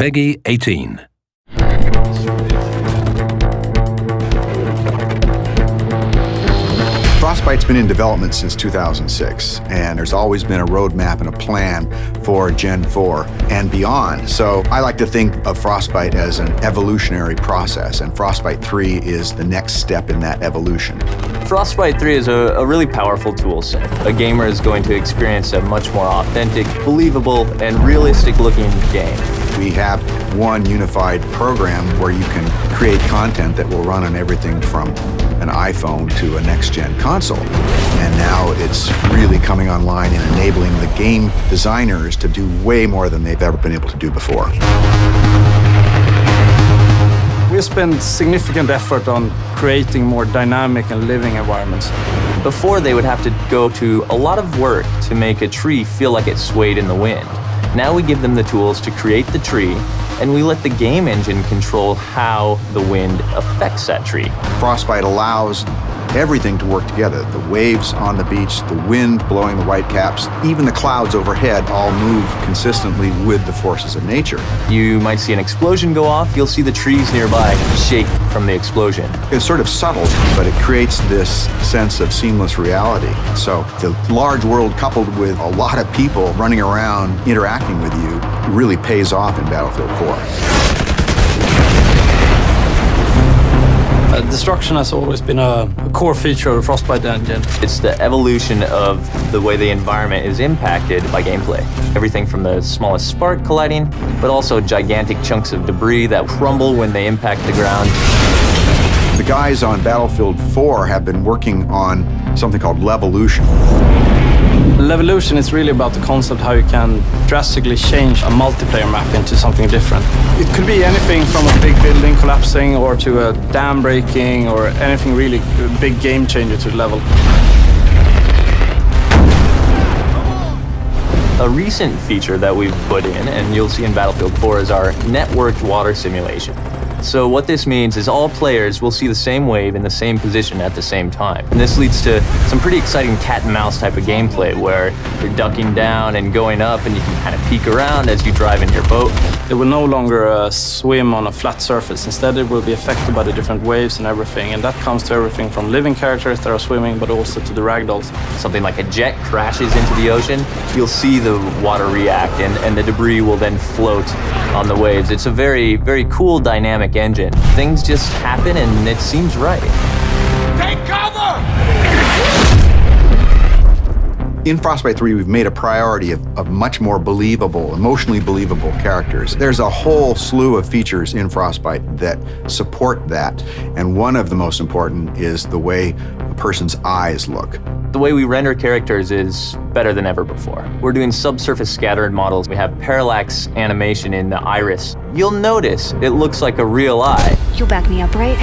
Peggy 18. Frostbite's been in development since 2006, and there's always been a roadmap and a plan for Gen 4 and beyond. So I like to think of Frostbite as an evolutionary process, and Frostbite 3 is the next step in that evolution. Frostbite 3 is a really powerful tool set. A gamer is going to experience a much more authentic, believable, and realistic-looking game. We have one unified program where you can create content that will run on everything from an iPhone to a next-gen console. And now it's really coming online and enabling the game designers to do way more than they've ever been able to do before. We spend significant effort on creating more dynamic and living environments. Before, they would have to go to a lot of work to make a tree feel like it swayed in the wind. Now we give them the tools to create the tree, and we let the game engine control how the wind affects that tree. Frostbite allows everything to work together. The waves on the beach, the wind blowing the whitecaps, even the clouds overhead all move consistently with the forces of nature. You might see an explosion go off, you'll see the trees nearby shake from the explosion. It's sort of subtle, but it creates this sense of seamless reality. So the large world coupled with a lot of people running around interacting with you really pays off in Battlefield 4. Destruction has always been a core feature of the Frostbite engine. It's the evolution of the way the environment is impacted by gameplay. Everything from the smallest spark colliding, but also gigantic chunks of debris that crumble when they impact the ground. The guys on Battlefield 4 have been working on something called Levolution. Levolution is really about the concept how you can drastically change a multiplayer map into something different. It could be anything from a big building collapsing or to a dam breaking or anything really big game changer to the level. A recent feature that we've put in, and you'll see in Battlefield 4, is our networked water simulation. So what this means is all players will see the same wave in the same position at the same time. And this leads to some pretty exciting cat and mouse type of gameplay where you're ducking down and going up and you can kind of peek around as you drive in your boat. It will no longer swim on a flat surface. Instead, it will be affected by the different waves and everything. And that comes to everything from living characters that are swimming, but also to the ragdolls. Something like a jet crashes into the ocean, you'll see the water react and the debris will then float on the waves. It's a very, very cool dynamic engine. Things just happen and it seems right. Take cover! In Frostbite 3, we've made a priority of much more believable, emotionally believable characters. There's a whole slew of features in Frostbite that support that, and one of the most important is the way a person's eyes look. The way we render characters is better than ever before. We're doing subsurface scattered models. We have parallax animation in the iris. You'll notice it looks like a real eye. You'll back me up, right?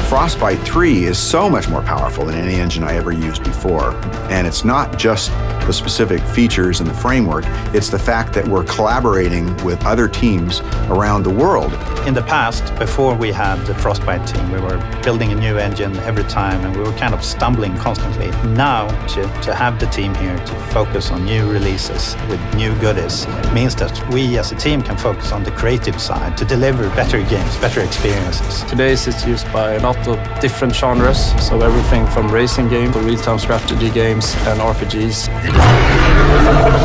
Frostbite 3 is so much more powerful than any engine I ever used before. And it's not just the specific features and the framework, it's the fact that we're collaborating with other teams around the world. In the past, before we had the Frostbite team, we were building a new engine every time and we were kind of stumbling constantly. Now, to have the team here to focus on new releases with new goodies means that we as a team can focus on the creative side to deliver better games, better experiences. Today it's used by a lot of different genres, so everything from racing games to real-time strategy games and RPGs.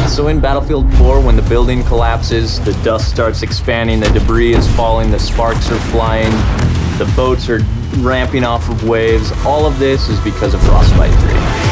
So in Battlefield 4, when the building collapses, the dust starts expanding, the debris is falling, the sparks are flying, the boats are ramping off of waves, all of this is because of Frostbite 3.